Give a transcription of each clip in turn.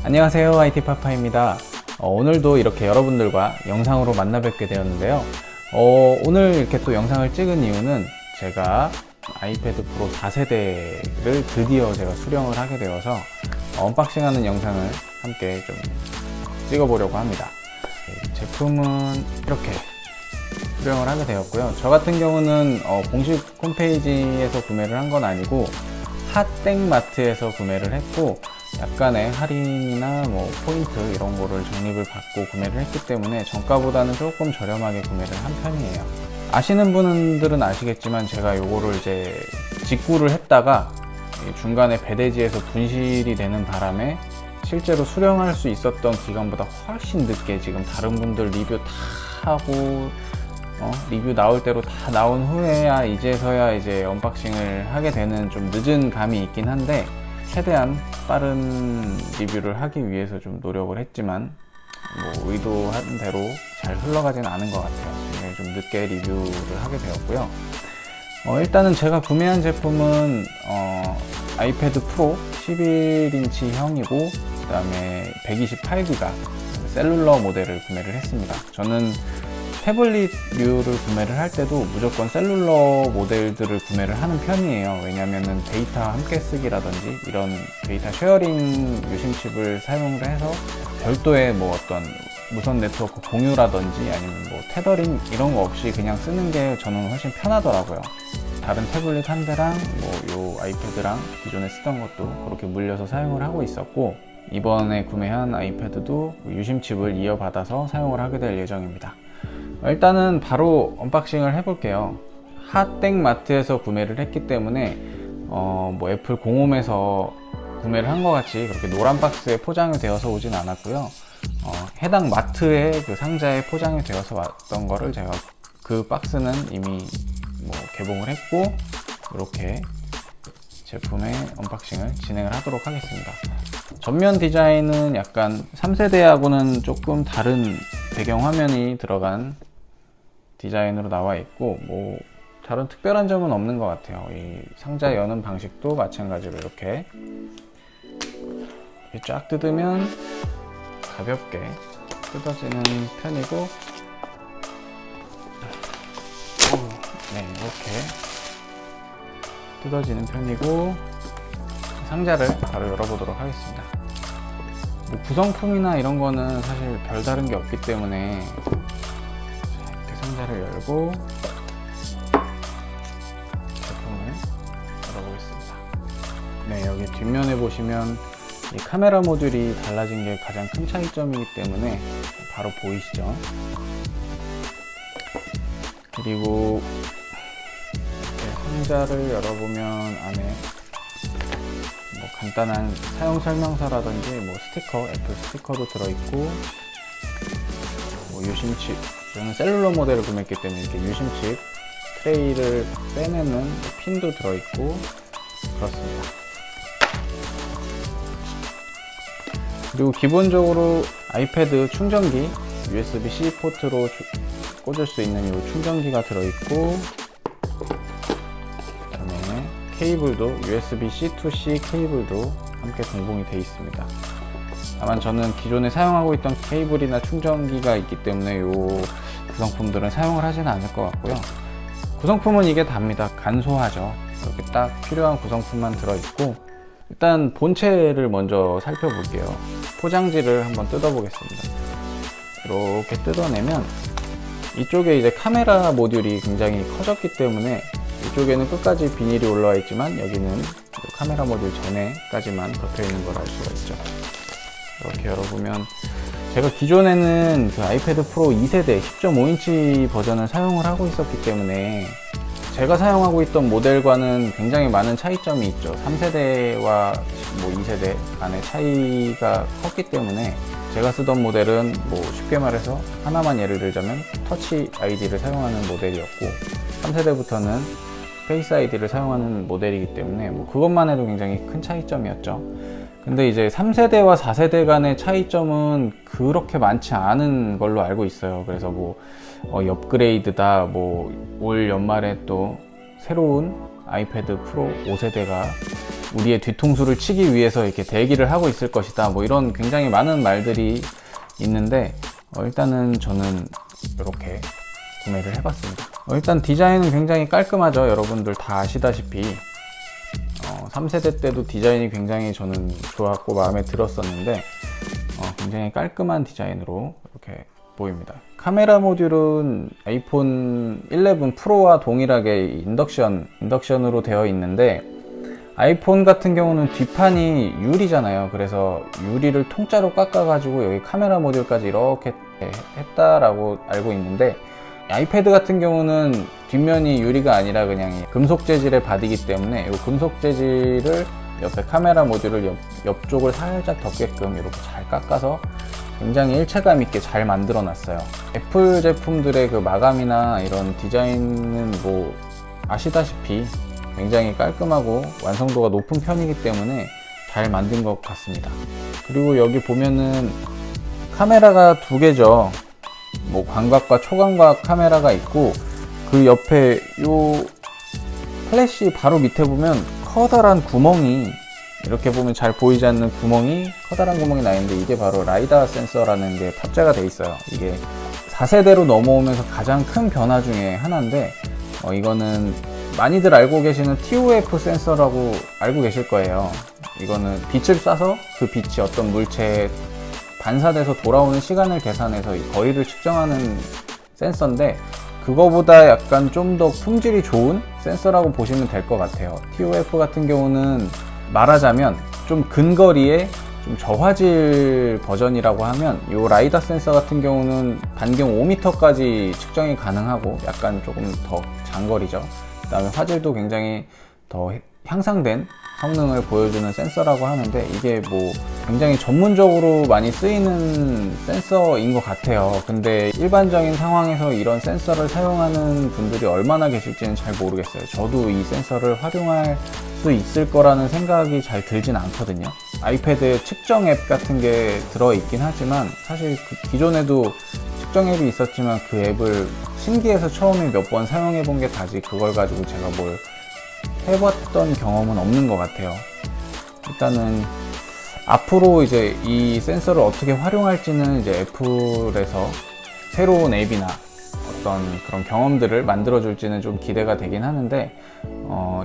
안녕하세요, IT파파입니다. 오늘도 이렇게 여러분들과 영상으로 만나 뵙게 되었는데요. 오늘 이렇게 또 영상을 찍은 이유는 제가 아이패드 프로 4세대를 드디어 제가 수령을 하게 되어서 언박싱하는 영상을 함께 좀 찍어보려고 합니다. 제품은 이렇게 수령을 하게 되었고요. 저 같은 경우는 공식 홈페이지에서 구매를 한 건 아니고 핫땡마트에서 구매를 했고, 약간의 할인이나 뭐 포인트 이런 거를 적립을 받고 구매를 했기 때문에 정가보다는 조금 저렴하게 구매를 한 편이에요. 아시는 분들은 아시겠지만 제가 요거를 이제 직구를 했다가 중간에 배대지에서 분실이 되는 바람에 실제로 수령할 수 있었던 기간보다 훨씬 늦게 지금 다른 분들 리뷰 다 하고 리뷰 나올 대로 다 나온 후에야 이제서야 이제 언박싱을 하게 되는 좀 늦은 감이 있긴 한데, 최대한 빠른 리뷰를 하기 위해서 좀 노력을 했지만 뭐 의도한 대로 잘 흘러가진 않은 것 같아요. 좀 늦게 리뷰를 하게 되었고요. 일단은 제가 구매한 제품은 아이패드 프로 11인치 형이고, 그 다음에 128기가 셀룰러 모델을 구매를 했습니다. 저는 태블릿류를 구매를 할 때도 무조건 셀룰러 모델들을 구매를 하는 편이에요. 왜냐면은 데이터 함께 쓰기라든지 이런 데이터 쉐어링 유심칩을 사용을 해서 별도의 뭐 어떤 무선 네트워크 공유라든지 아니면 뭐 테더링 이런 거 없이 그냥 쓰는 게 저는 훨씬 편하더라고요. 다른 태블릿 한 대랑 뭐 요 아이패드랑 기존에 쓰던 것도 그렇게 물려서 사용을 하고 있었고, 이번에 구매한 아이패드도 유심칩을 이어받아서 사용을 하게 될 예정입니다. 일단은 바로 언박싱을 해볼게요. 핫땡마트에서 구매를 했기 때문에 뭐 애플 공홈에서 구매를 한 것 같이 그렇게 노란 박스에 포장이 되어서 오진 않았고요. 해당 마트의 그 상자에 포장이 되어서 왔던 거를 제가 그 박스는 이미 뭐 개봉을 했고, 이렇게 제품의 언박싱을 진행을 하도록 하겠습니다. 전면 디자인은 약간 3세대하고는 조금 다른 배경 화면이 들어간 디자인으로 나와 있고, 뭐 다른 특별한 점은 없는 것 같아요. 이 상자 여는 방식도 마찬가지로 이렇게 쫙 뜯으면 가볍게 뜯어지는 편이고, 네, 이렇게 뜯어지는 편이고, 상자를 바로 열어보도록 하겠습니다. 뭐 구성품이나 이런 거는 사실 별다른 게 없기 때문에 이렇게 상자를 열고 제품을 열어보겠습니다. 네, 여기 뒷면에 보시면 이 카메라 모듈이 달라진 게 가장 큰 차이점이기 때문에 바로 보이시죠? 그리고 이렇게 상자를 열어보면 안에 뭐 간단한 사용 설명서라든지 뭐 스티커, 애플 스티커도 들어있고, 뭐 유심칩, 저는 셀룰러 모델을 구매했기 때문에 이렇게 유심칩 트레이를 빼내는 핀도 들어있고 그렇습니다. 그리고 기본적으로 아이패드 충전기 USB-C 포트로 꽂을 수 있는 이 충전기가 들어있고, 그다음에 케이블도 USB-C to C 케이블도 함께 동봉이 되어 있습니다. 다만 저는 기존에 사용하고 있던 케이블이나 충전기가 있기 때문에 이 구성품들은 사용을 하지는 않을 것 같고요. 구성품은 이게 답니다. 간소하죠. 이렇게 딱 필요한 구성품만 들어있고, 일단 본체를 먼저 살펴볼게요. 포장지를 한번 뜯어보겠습니다. 이렇게 뜯어내면 이쪽에 이제 카메라 모듈이 굉장히 커졌기 때문에 이쪽에는 끝까지 비닐이 올라와 있지만 여기는 카메라 모듈 전에까지만 덮여 있는 걸 알 수가 있죠. 이렇게 열어보면 제가 기존에는 그 아이패드 프로 2세대 10.5인치 버전을 사용을 하고 있었기 때문에 제가 사용하고 있던 모델과는 굉장히 많은 차이점이 있죠. 3세대와 뭐 2세대 간의 차이가 컸기 때문에 제가 쓰던 모델은 뭐 쉽게 말해서 하나만 예를 들자면 터치 아이디를 사용하는 모델이었고, 3세대부터는 페이스 아이디를 사용하는 모델이기 때문에 뭐 그것만 해도 굉장히 큰 차이점이었죠. 근데 이제 3세대와 4세대 간의 차이점은 그렇게 많지 않은 걸로 알고 있어요. 그래서 뭐 업그레이드다, 뭐 올 연말에 또 새로운 아이패드 프로 5세대가 우리의 뒤통수를 치기 위해서 이렇게 대기를 하고 있을 것이다, 뭐 이런 굉장히 많은 말들이 있는데 일단은 저는 이렇게 구매를 해봤습니다. 일단 디자인은 굉장히 깔끔하죠. 여러분들 다 아시다시피 3세대 때도 디자인이 굉장히 저는 좋았고 마음에 들었었는데 굉장히 깔끔한 디자인으로 이렇게 보입니다. 카메라 모듈은 아이폰 11 프로와 동일하게 인덕션으로 되어 있는데, 아이폰 같은 경우는 뒷판이 유리잖아요. 그래서 유리를 통짜로 깎아가지고 여기 카메라 모듈까지 이렇게 했다라고 알고 있는데, 아이패드 같은 경우는 뒷면이 유리가 아니라 그냥 금속 재질의 바디이기 때문에 이 금속 재질을 옆에 카메라 모듈을 옆쪽을 살짝 덮게끔 이렇게 잘 깎아서 굉장히 일체감 있게 잘 만들어 놨어요. 애플 제품들의 그 마감이나 이런 디자인은 뭐 아시다시피 굉장히 깔끔하고 완성도가 높은 편이기 때문에 잘 만든 것 같습니다. 그리고 여기 보면은 카메라가 두 개죠. 뭐 광각과 초광각 카메라가 있고, 그 옆에 요 플래시 바로 밑에 보면 커다란 구멍이, 이렇게 보면 잘 보이지 않는 구멍이, 커다란 구멍이 나 있는데 이게 바로 라이다 센서라는 게 탑재가 돼 있어요. 이게 4세대로 넘어오면서 가장 큰 변화 중에 하나인데, 이거는 많이들 알고 계시는 TOF 센서라고 알고 계실 거예요. 이거는 빛을 쏴서 그 빛이 어떤 물체에 반사돼서 돌아오는 시간을 계산해서 거리를 측정하는 센서인데, 그거보다 약간 좀 더 품질이 좋은 센서라고 보시면 될 것 같아요. TOF 같은 경우는 말하자면 좀 근거리에 좀 저화질 버전이라고 하면, 이 라이다 센서 같은 경우는 반경 5m까지 측정이 가능하고 약간 조금 더 장거리죠. 그 다음에 화질도 굉장히 더 향상된 성능을 보여주는 센서라고 하는데, 이게 뭐 굉장히 전문적으로 많이 쓰이는 센서인 것 같아요. 근데 일반적인 상황에서 이런 센서를 사용하는 분들이 얼마나 계실지는 잘 모르겠어요. 저도 이 센서를 활용할 수 있을 거라는 생각이 잘 들진 않거든요. 아이패드에 측정 앱 같은 게 들어있긴 하지만, 사실 그 기존에도 측정 앱이 있었지만 그 앱을 신기해서 처음에 몇 번 사용해 본 게 다지, 그걸 가지고 제가 뭘 해봤던 경험은 없는 것 같아요. 일단은 앞으로 이제 이 센서를 어떻게 활용할지는 이제 애플에서 새로운 앱이나 어떤 그런 경험들을 만들어 줄지는 좀 기대가 되긴 하는데,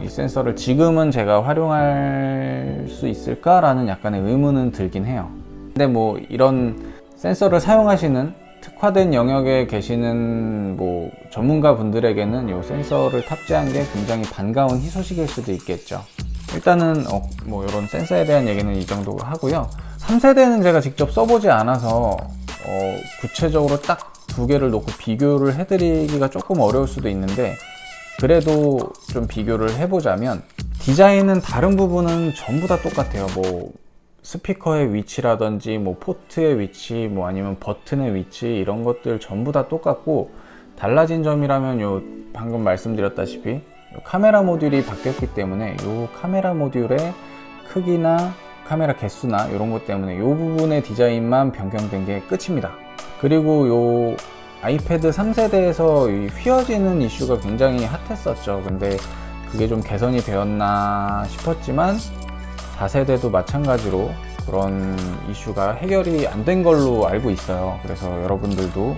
이 센서를 지금은 제가 활용할 수 있을까라는 약간의 의문은 들긴 해요. 근데 뭐 이런 센서를 사용하시는 특화된 영역에 계시는 뭐 전문가 분들에게는 이 센서를 탑재한 게 굉장히 반가운 희소식일 수도 있겠죠. 일단은 뭐 이런 센서에 대한 얘기는 이 정도로 하고요. 3세대는 제가 직접 써보지 않아서 구체적으로 딱 두 개를 놓고 비교를 해드리기가 조금 어려울 수도 있는데, 그래도 좀 비교를 해보자면 디자인은 다른 부분은 전부 다 똑같아요. 뭐 스피커의 위치라든지 뭐 포트의 위치, 뭐 아니면 버튼의 위치, 이런 것들 전부 다 똑같고, 달라진 점이라면 요 방금 말씀드렸다시피 요 카메라 모듈이 바뀌었기 때문에 요 카메라 모듈의 크기나 카메라 개수나 이런 것 때문에 요 부분의 디자인만 변경된 게 끝입니다. 그리고 요 아이패드 3세대에서 이 휘어지는 이슈가 굉장히 핫했었죠. 근데 그게 좀 개선이 되었나 싶었지만 4세대도 마찬가지로 그런 이슈가 해결이 안 된 걸로 알고 있어요. 그래서 여러분들도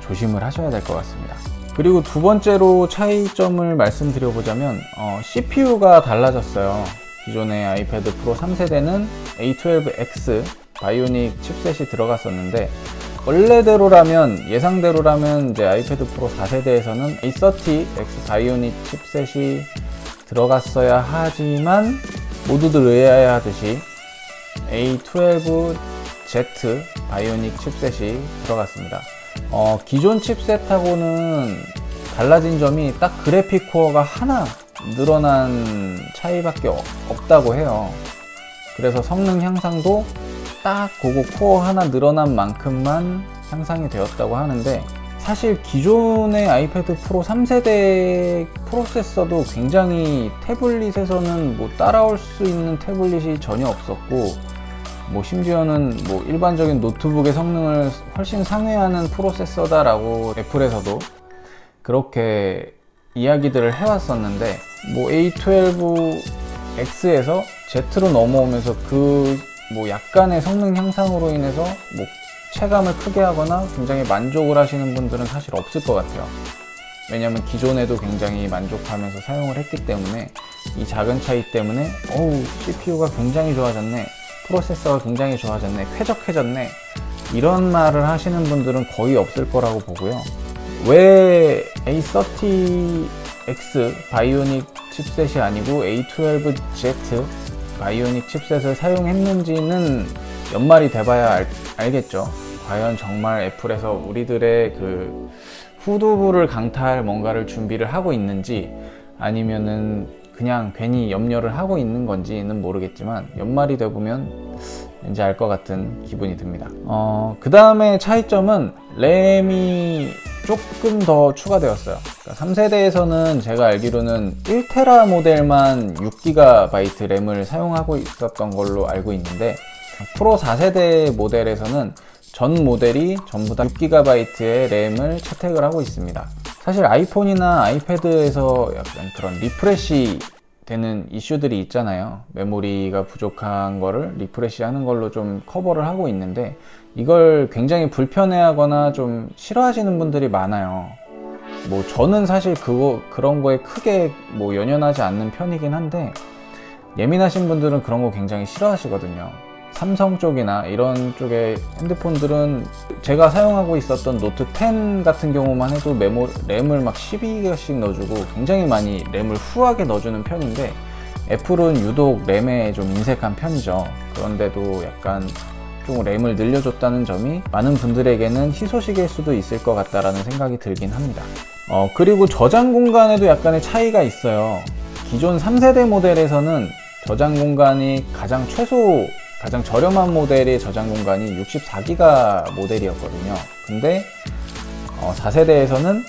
조심을 하셔야 될 것 같습니다. 그리고 두 번째로 차이점을 말씀드려보자면 CPU가 달라졌어요. 기존의 아이패드 프로 3세대는 A12X 바이오닉 칩셋이 들어갔었는데, 원래대로라면, 예상대로라면 이제 아이패드 프로 4세대에서는 A30X 바이오닉 칩셋이 들어갔어야 하지만, 모두들 의아해하듯이 A12Z 바이오닉 칩셋이 들어갔습니다. 기존 칩셋하고는 달라진 점이 딱 그래픽 코어가 하나 늘어난 차이밖에 없다고 해요. 그래서 성능 향상도 딱 그거 코어 하나 늘어난 만큼만 향상이 되었다고 하는데, 사실 기존의 아이패드 프로 3세대 프로세서도 굉장히 태블릿에서는 뭐 따라올 수 있는 태블릿이 전혀 없었고, 뭐 심지어는 뭐 일반적인 노트북의 성능을 훨씬 상회하는 프로세서다라고 애플에서도 그렇게 이야기들을 해왔었는데, 뭐 A12 X에서 Z로 넘어오면서 그 뭐 약간의 성능 향상으로 인해서 뭐 체감을 크게 하거나 굉장히 만족을 하시는 분들은 사실 없을 것 같아요. 왜냐면 기존에도 굉장히 만족하면서 사용을 했기 때문에 이 작은 차이 때문에 CPU가 굉장히 좋아졌네, 프로세서가 굉장히 좋아졌네, 쾌적해졌네, 이런 말을 하시는 분들은 거의 없을 거라고 보고요. 왜 A30X 바이오닉 칩셋이 아니고 A12Z 바이오닉 칩셋을 사용했는지는 연말이 돼봐야 알겠죠. 과연 정말 애플에서 우리들의 그 후두부를 강타할 뭔가를 준비를 하고 있는지, 아니면은 그냥 괜히 염려를 하고 있는 건지는 모르겠지만 연말이 되보면 왠지 알 것 같은 기분이 듭니다. 그 다음에 차이점은 램이 조금 더 추가되었어요. 그러니까 3세대에서는 제가 알기로는 1테라 모델만 6GB 램을 사용하고 있었던 걸로 알고 있는데, 프로 4세대 모델에서는 전 모델이 전부 다 6GB의 램을 채택을 하고 있습니다. 사실 아이폰이나 아이패드에서 약간 그런 리프레시 되는 이슈들이 있잖아요. 메모리가 부족한 거를 리프레시 하는 걸로 좀 커버를 하고 있는데, 이걸 굉장히 불편해하거나 좀 싫어하시는 분들이 많아요. 뭐 저는 사실 그런 거에 크게 뭐 연연하지 않는 편이긴 한데, 예민하신 분들은 그런 거 굉장히 싫어하시거든요. 삼성 쪽이나 이런 쪽의 핸드폰들은 제가 사용하고 있었던 노트 10 같은 경우만 해도 램을 막 12개씩 넣어주고 굉장히 많이 램을 후하게 넣어주는 편인데, 애플은 유독 램에 좀 인색한 편이죠. 그런데도 약간 좀 램을 늘려줬다는 점이 많은 분들에게는 희소식일 수도 있을 것 같다라는 생각이 들긴 합니다. 그리고 저장 공간에도 약간의 차이가 있어요. 기존 3세대 모델에서는 저장 공간이 가장 저렴한 모델의 저장 공간이 64기가 모델이었거든요. 근데 4세대에서는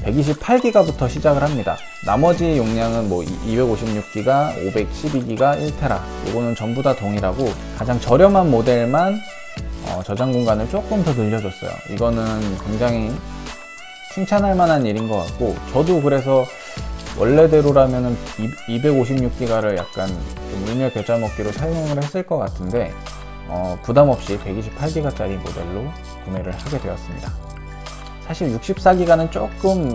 128기가부터 시작을 합니다. 나머지 용량은 뭐 256기가, 512기가, 1테라, 이거는 전부 다 동일하고 가장 저렴한 모델만 저장 공간을 조금 더 늘려줬어요. 이거는 굉장히 칭찬할 만한 일인 것 같고, 저도 그래서 원래대로라면 256기가를 약간 좀 울며 겨자 먹기로 사용을 했을 것 같은데, 부담 없이 128기가짜리 모델로 구매를 하게 되었습니다. 사실 64기가는 조금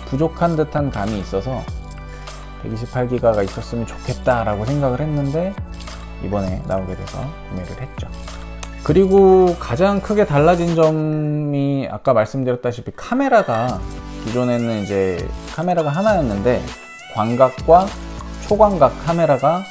부족한 듯한 감이 있어서 128기가가 있었으면 좋겠다라고 생각을 했는데, 이번에 나오게 돼서 구매를 했죠. 그리고 가장 크게 달라진 점이 아까 말씀드렸다시피 카메라가, 기존에는 이제 카메라가 하나였는데 광각과 초광각 카메라가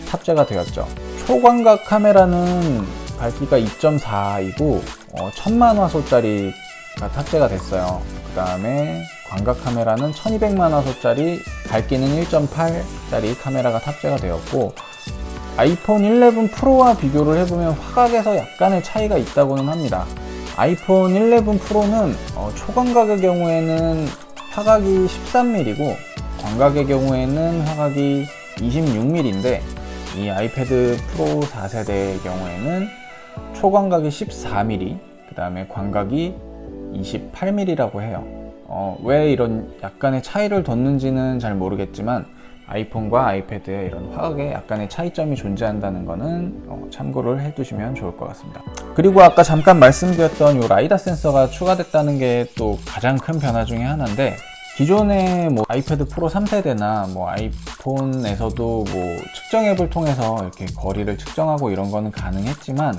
탑재가 되었죠. 초광각 카메라는 밝기가 2.4이고 1000만 화소짜리가 탑재가 됐어요. 그 다음에 광각 카메라는 1200만 화소짜리, 밝기는 1.8짜리 카메라가 탑재가 되었고, 아이폰 11 프로와 비교를 해보면 화각에서 약간의 차이가 있다고는 합니다. 아이폰 11 프로는 초광각의 경우에는 화각이 13mm고 광각의 경우에는 화각이 26mm인데, 이 아이패드 프로 4세대의 경우에는 초광각이 14mm, 그 다음에 광각이 28mm라고 해요. 왜 이런 약간의 차이를 뒀는지는 잘 모르겠지만 아이폰과 아이패드의 이런 화각에 약간의 차이점이 존재한다는 거는 참고를 해두시면 좋을 것 같습니다. 그리고 아까 잠깐 말씀드렸던 이 라이다 센서가 추가됐다는 게 또 가장 큰 변화 중에 하나인데, 기존의 뭐 아이패드 프로 3세대나 뭐 아이폰에서도 뭐 측정 앱을 통해서 이렇게 거리를 측정하고 이런 거는 가능했지만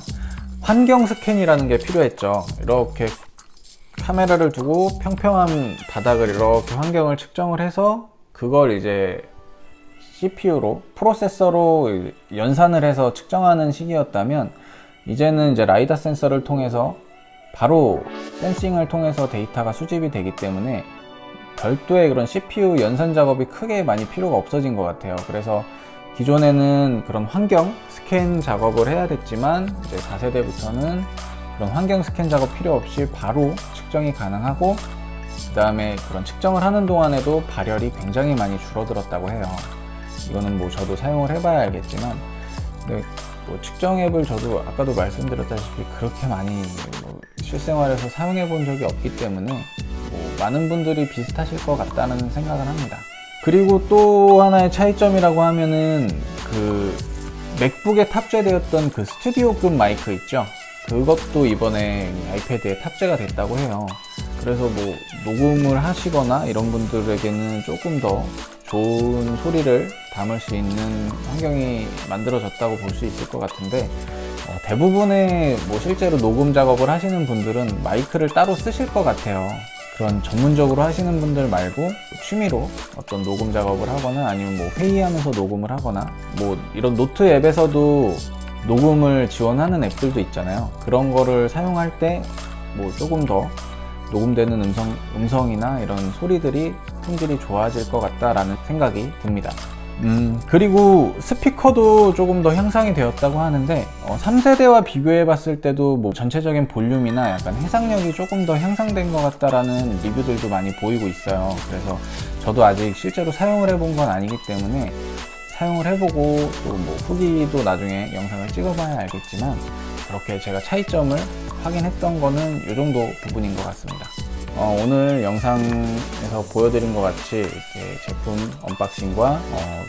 환경 스캔이라는 게 필요했죠. 이렇게 카메라를 두고 평평한 바닥을 이렇게 환경을 측정을 해서 그걸 이제 CPU로, 프로세서로 연산을 해서 측정하는 시기였다면, 이제는 이제 라이다 센서를 통해서 바로 센싱을 통해서 데이터가 수집이 되기 때문에 별도의 그런 CPU 연산 작업이 크게 많이 필요가 없어진 것 같아요. 그래서 기존에는 그런 환경 스캔 작업을 해야 됐지만, 이제 4세대부터는 그런 환경 스캔 작업 필요 없이 바로 측정이 가능하고, 그 다음에 그런 측정을 하는 동안에도 발열이 굉장히 많이 줄어들었다고 해요. 이거는 뭐 저도 사용을 해봐야 알겠지만, 근데 뭐 측정 앱을 저도 아까도 말씀드렸다시피 그렇게 많이 뭐 실생활에서 사용해 본 적이 없기 때문에 뭐 많은 분들이 비슷하실 것 같다는 생각을 합니다. 그리고 또 하나의 차이점이라고 하면은 그 맥북에 탑재되었던 그 스튜디오급 마이크 있죠? 그것도 이번에 아이패드에 탑재가 됐다고 해요. 그래서 뭐 녹음을 하시거나 이런 분들에게는 조금 더 좋은 소리를 담을 수 있는 환경이 만들어졌다고 볼 수 있을 것 같은데, 대부분의 뭐 실제로 녹음 작업을 하시는 분들은 마이크를 따로 쓰실 것 같아요. 그런 전문적으로 하시는 분들 말고 취미로 어떤 녹음 작업을 하거나 아니면 뭐 회의하면서 녹음을 하거나 뭐 이런 노트 앱에서도 녹음을 지원하는 앱들도 있잖아요. 그런 거를 사용할 때 뭐 조금 더 녹음되는 음성이나 이런 소리들이 품질이 좋아질 것 같다라는 생각이 듭니다. 그리고 스피커도 조금 더 향상이 되었다고 하는데 3세대와 비교해 봤을 때도 뭐 전체적인 볼륨이나 약간 해상력이 조금 더 향상된 것 같다라는 리뷰들도 많이 보이고 있어요. 그래서 저도 아직 실제로 사용을 해본 건 아니기 때문에 사용을 해보고 또 뭐 후기도 나중에 영상을 찍어봐야 알겠지만, 그렇게 제가 차이점을 확인했던 거는 이 정도 부분인 것 같습니다. 오늘 영상에서 보여드린 것 같이 이렇게 제품 언박싱과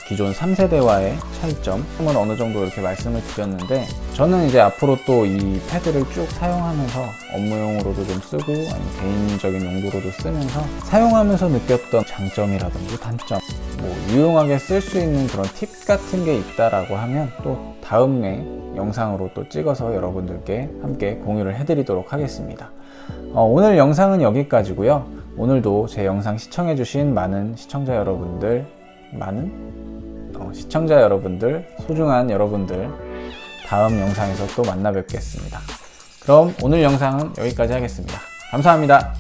기존 3세대와의 차이점을 어느 정도 이렇게 말씀을 드렸는데, 저는 이제 앞으로 또 이 패드를 쭉 사용하면서 업무용으로도 좀 쓰고 아니면 개인적인 용도로도 쓰면서 사용하면서 느꼈던 장점이라든지 단점, 뭐 유용하게 쓸 수 있는 그런 팁 같은 게 있다라고 하면 또 다음에 영상으로 또 찍어서 여러분들께 함께 공유를 해드리도록 하겠습니다. 오늘 영상은 여기까지고요. 오늘도 제 영상 시청해주신 많은 시청자 여러분들, 소중한 여러분들, 다음 영상에서 또 만나 뵙겠습니다. 그럼 오늘 영상은 여기까지 하겠습니다. 감사합니다.